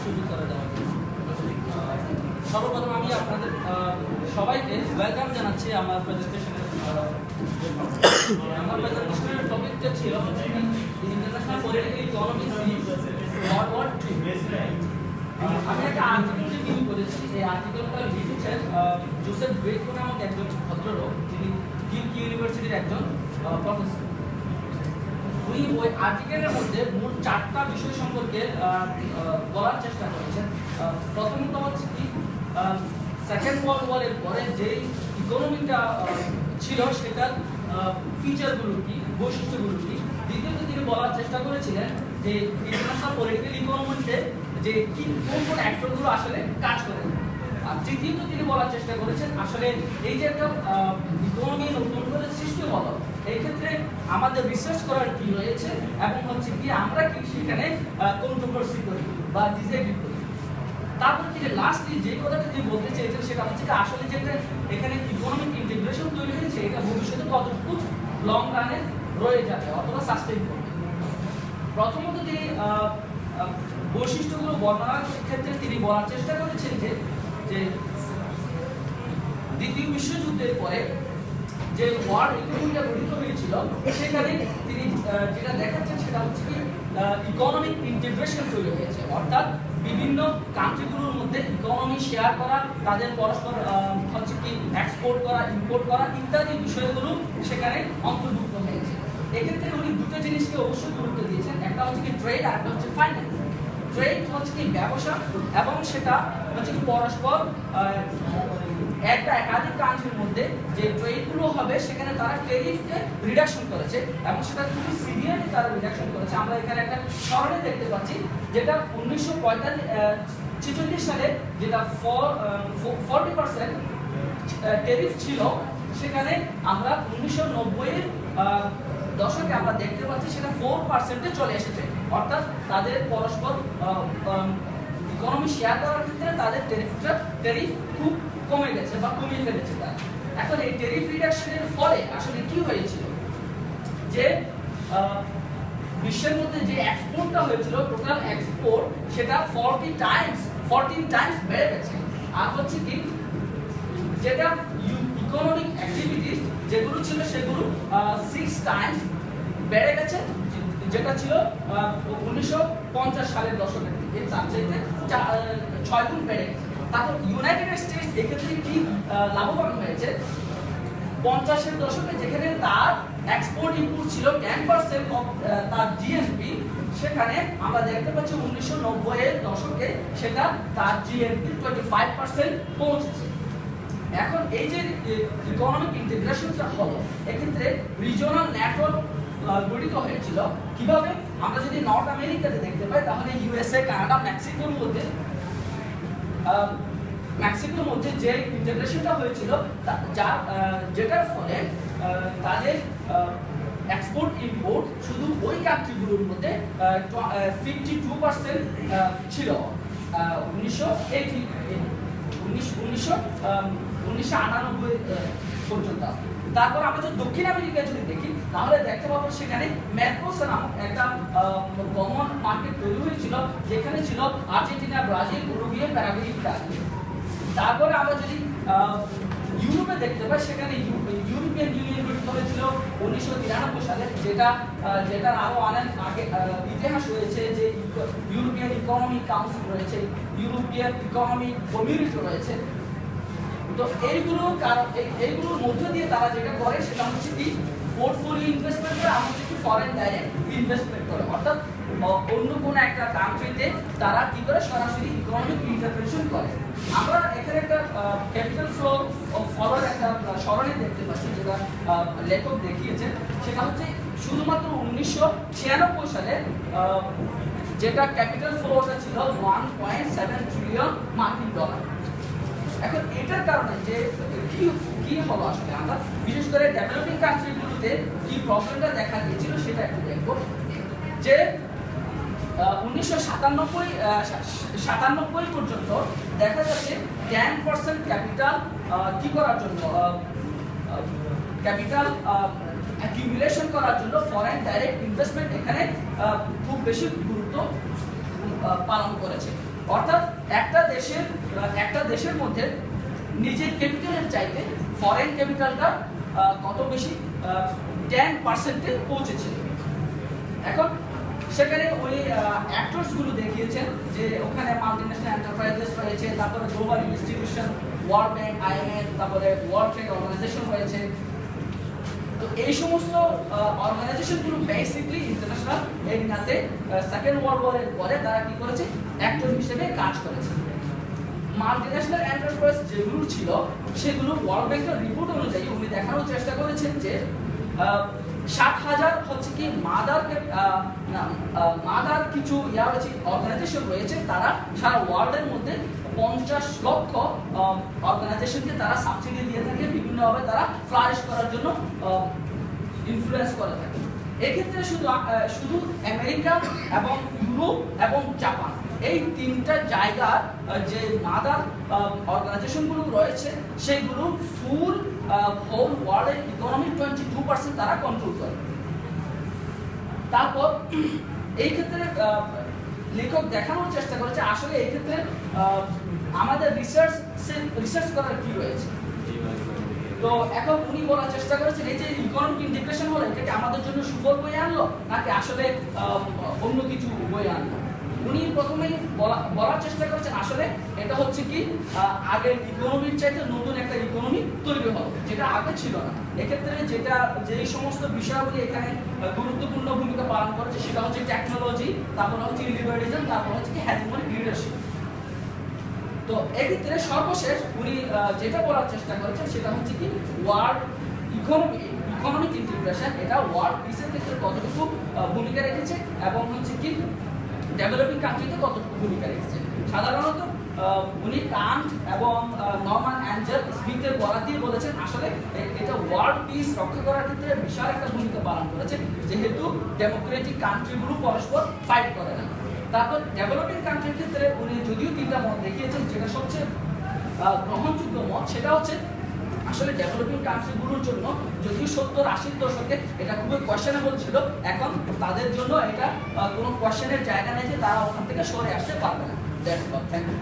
সুযোগ করে দেওয়ার জন্য সর্বপ্রথম আমি আপনাদের সবাইকে ওয়েলকাম জানাচ্ছি আমার প্রেজেন্টেশনের টপিকটা ছিল international political economy world war II। আমি একটা আর্টিকেল রিভিউ করেছি। এই আর্টিকেলটা লিখেছেন জোসেফ বেকো নামক একজন ভদ্রলোক, যিনি ডিউক ইউনিভার্সিটির একজন প্রফেসর। উনি ওই আর্টিকেলের মধ্যে মূল 4টা বিষয় সম্পর্কে বলার চেষ্টা করেছেন। প্রথমত হচ্ছে কি সেকেন্ড ওয়ার্ল্ড ওয়ারের পরে যে ইকোনমিটা ছিল সেটার ফিচারগুলো কি, বৈশিষ্ট্যগুলো কি। দ্বিতীয়ত তিনি বলার চেষ্টা করেছিলেন যে ইন্টারন্যাশনাল পলিটিক্যাল ইকোনমিতে যে কি কোন কোন অ্যাক্টরগুলো আসলে কাজ করে। আর তৃতীয়ত তিনি বলার চেষ্টা করেছেন আসলে এই যে একটা ইকোনমি নতুন করে সৃষ্টি হলো, এই ক্ষেত্রে আমাদের রিসার্চ করার কি রয়েছে এবং হচ্ছে কি আমরা কি সেখানে কন্ট্রোভার্সি করি বা ডিসএগ্রি করি। তারপর তিনি লাস্টলি যে কথাটা তিনি বলতে চেয়েছেন সেটা হচ্ছে কি আসলে যেটা এখানে ইকোনমিক ইন্টিগ্রেশন তৈরি হয়েছে এটা ভবিষ্যতে কতটুকু লং রানে রয়ে যাবে অথবা সাস্টেইন করবে। প্রথমত তিনি বৈশিষ্ট্যগুলো বর্ণনার ক্ষেত্রে তিনি বলার চেষ্টা করেছেন যে দ্বিতীয় বিশ্বযুদ্ধের পরে যে ওয়ার্ল্ড ইকোনমিটা গঠিত হয়েছিল সেখানে তিনি যেটা দেখাচ্ছেন সেটা হচ্ছে কি ইকোনমিক ইন্টিগ্রেশন তৈরি হয়েছে, অর্থাৎ বিভিন্ন কান্ট্রিগুলোর মধ্যে ইকোনমি শেয়ার করা, তাদের পরস্পর হচ্ছে কি এক্সপোর্ট করা, ইম্পোর্ট করা ইত্যাদি বিষয়গুলো সেখানে অন্তর্ভুক্ত হয়েছে। এক্ষেত্রে উনি দুটো জিনিসকে অবশ্যই গুরুত্ব দিয়েছেন, একটা হচ্ছে কি ট্রেড আর একটা হচ্ছে ফাইন্যান্স। ট্রেড হচ্ছে কি ব্যবসা এবং সেটা হচ্ছে কি পরস্পর একটা একাধিক কান্ট্রির মধ্যে যে ট্রেডগুলো হবে সেখানে তারা ট্যারিফকে রিডাকশন করেছে এবং সেটা খুবই সিভিয়ারলি তারা রিডাকশন করেছে। আমরা এখানে একটা সরণি দেখতে পাচ্ছি যেটা 1946 সালে যেটা 40% ট্যারিফ ছিল, সেখানে আমরা 1990-এর দশকে আমরা দেখতে পাচ্ছি সেটা 4%-এ চলে এসেছে। অর্থাৎ তাদের পরস্পর ইকোনমি শেয়ার করার ক্ষেত্রে তাদের ট্যারিফ খুব কমে গেছে বা কমিয়ে ফেলেছে তারা। এখন এই ট্যারিফ রিডাকশনের ফলে আসলে কি হয়েছিল যে বিশ্বের মধ্যে যে এক্সপোর্টটা হয়েছিল, টোটাল এক্সপোর্ট সেটা 14 টাইমস বেড়ে গেছে। আর হচ্ছে কি যেটা ইকোনমিক অ্যাক্টিভিটিস যেগুলো ছিল সেগুলো 6 টাইমস বেড়ে গেছে, যেটা ছিল 1950 সালের দশকের দিকে তার চাইতে 6 গুণ বেড়ে গেছে। তারপর ইউনাইটেড স্টেটস এক্ষেত্রে কি লাভবান হয়েছে, 50-এর দশকে যেখানে তার এক্সপোর্ট ইম্পোর্ট ছিল 10% অফ তার জিএনপি, সেখানে আমরা দেখতে পাচ্ছি 1990-এর দশকে সেটা তার জিএনপি 25% পৌঁছেছে। এখন এই যে ইকোনমিক ইন্টিগ্রেশনটা হলো, এক্ষেত্রে রিজিওনাল নেটওয়ার্ক গঠিত হয়েছিল। কিভাবে? আমরা যদি নর্থ আমেরিকাতে দেখতে পাই তাহলে ইউএসএ, কানাডা, মেক্সিকোর মধ্যে যে ইন্টিগ্রেশনটা হয়েছিল যেটার ফলে তাদের এক্সপোর্ট ইম্পোর্ট শুধু ওই কান্ট্রিগুলোর মধ্যে 52% ছিল 1998 পর্যন্ত। তারপর আমরা যদি দক্ষিণ আমেরিকা যদি দেখি তাহলে দেখতে পাবো সেখানে মেরকোসুর নামক একটা কমন মার্কেট তৈরি হয়েছিল, যেখানে ছিল আর্জেন্টিনা, ব্রাজিল, উরুগুয়ে, প্যারাগুয়ে ইত্যাদি। তারপরে আমরা যদি ইউরোপে দেখতে পাই সেখানে ইউরোপিয়ান ইউনিয়ন গঠিত হয়েছিল 1993 সালে, যেটার আরো অনেক আগে ইতিহাস রয়েছে, যে ইউরোপিয়ান ইকোনমিক কাউন্সিল রয়েছে, ইউরোপিয়ান ইকোনমিক কমিউনিটি রয়েছে। তো এইগুলোর মধ্য দিয়ে তারা যেটা করে সেটা হচ্ছে কি পোর্টফোলিও ইনভেস্টমেন্ট করে, আমাদের কি ফরেন ডাইরেক্ট ইনভেস্টমেন্ট করে, অর্থাৎ অন্য কোন একটা কান্ট্রিতে তারা কি করে সরাসরি ইকোনমিক ইন্টারভেনশন করে। আমরা এখানে একটা ক্যাপিটাল ফ্লো ফলোর একটা সরণি দেখতে পাচ্ছি যেটা লেখক দেখিয়েছেন, সেটা হচ্ছে শুধুমাত্র 1996 সালে যেটা ক্যাপিটাল ফ্লোটা ছিল 1.7 ট্রিলিয়ন মার্কিন ডলার। এখন এটার কারণে যে কি হলো আসলে আমরা বিশেষ করে ডেভেলপিং কান্ট্রিগুলোতে কি প্রবলেমটা দেখা দিয়েছিল সেটা একটু দেখবো। যে 1997 পর্যন্ত দেখা যাচ্ছে 10% ক্যাপিটাল কি করার জন্য, ক্যাপিটাল অ্যাকিউমুলেশন করার জন্য ফরেন ডাইরেক্ট ইনভেস্টমেন্ট এখানে খুব বেশি গুরুত্ব পালন করেছে। অর্থাৎ একটা দেশের মধ্যে নিজের ক্যাপিটালের চাইতে ফরেন ক্যাপিটালটা কত বেশি 10%-এ পৌঁছেছে। এখন সেখানে ওই অ্যাক্টরস গুলো দেখিয়েছেন যে ওখানে মাল্টিন্যাশনাল এন্টারপ্রাইজেস রয়েছে, তারপরে global institution, world bank, IMF, তারপরে ওয়ার্ল্ড ট্রেড অর্গানাইজেশন রয়েছে। তো এই সমস্ত অর্গানাইজেশনগুলো বেসিক্যালি ইন্টারন্যাশনাল এরিনাতে সেকেন্ড ওয়ার্ল্ড ওয়ারের পরে তারা কি করেছে, অ্যাক্টর হিসেবে কাজ করেছে। মাল্টিন্যাশনাল এন্টারপ্রাইজ যেগুলো ছিল সেগুলো ওয়ার্ল্ড ব্যাংকের রিপোর্ট অনুযায়ী উনি দেখানোর চেষ্টা করেছেন যে 60,000 হচ্ছে কি মাদার কিছু রয়েছে, অর্গানাইজেশন রয়েছে, তারা সারা ওয়ার্ল্ডের মধ্যে 50 লক্ষ অর্গানাইজেশনকে তারা সাবসিডি দিয়ে থাকে, বিভিন্নভাবে তারা ফ্লারিশ করার জন্য ইনফ্লুয়েন্স করে থাকে। এক্ষেত্রে শুধু আমেরিকা এবং ইউরোপ এবং জাপান এই তিনটা জায়গার যে মাদার অর্গানাইজেশনগুলো রয়েছে সেগুলো ফুল হোল ওয়ার্ল্ডের ইকোনমির 22% তারা কন্ট্রোল করে। তারপর এই ক্ষেত্রে লেখক দেখানোর চেষ্টা করেছে আসলে এই ক্ষেত্রে আমাদের রিসার্চ করার কি রয়েছে। তো এখন উনি বলার চেষ্টা করেছেন এই যে ইকোনমিক ইন্টিগ্রেশন হলো এটা আমাদের জন্য সুফল বয়ে আনলো নাকি আসলে অন্য কিছু বয়ে আনলো। উনি প্রথমেই বলার চেষ্টা করেছেন আসলে এটা হচ্ছে কি আগের ইকোনমির চাইতে নতুন একটা ইকোনমি তৈরি হলো যেটা আগে ছিল না। এক্ষেত্রে যেই সমস্ত বিষয়গুলি এখানে গুরুত্বপূর্ণ ভূমিকা পালন করেছে সেটা হচ্ছে টেকনোলজি, তারপর হচ্ছে লিবারালিজম, তারপর হচ্ছে কি হেজমনিক লিডারশিপ। তো এক্ষেত্রে সর্বশেষ উনি যেটা বলার চেষ্টা করেছেন সেটা হচ্ছে কি ওয়ার্ল্ড ইকোনমিক ইন্টিগ্রেশন এটা ওয়ার্ল্ড পিসের ক্ষেত্রে কতটুকু ভূমিকা রেখেছে এবং হচ্ছে কি ডেভেলপিং কান্ট্রিতে কতটুকু ভূমিকা রেখেছে। সাধারণত উনি কান্ট এবং নরমান অ্যাঞ্জেল স্মিথের বরাত দিয়ে বলেছেন আসলে এটা ওয়ার্ল্ড পিস রক্ষা করার ক্ষেত্রে বিশাল একটা ভূমিকা পালন করেছে, যেহেতু ডেমোক্রেটিক কান্ট্রিগুলো পরস্পর ফাইট করে না। তারপর ডেভেলপিং কান্ট্রির ক্ষেত্রে উনি যদিও তিনটা মত দেখিয়েছেন, যেটা সবচেয়ে গ্রহণযোগ্য মত সেটা হচ্ছে আসলে ডেভেলপিং কান্ট্রিগুলোর জন্য যদিও 70-80 দশকে এটা খুবই কোয়েশ্চেনেবল ছিল, এখন তাদের জন্য এটা কোনো কোয়েশ্চেনের জায়গা নেই যে তারা ওখান থেকে সরে আসতে পারবে না। That's all, thank you.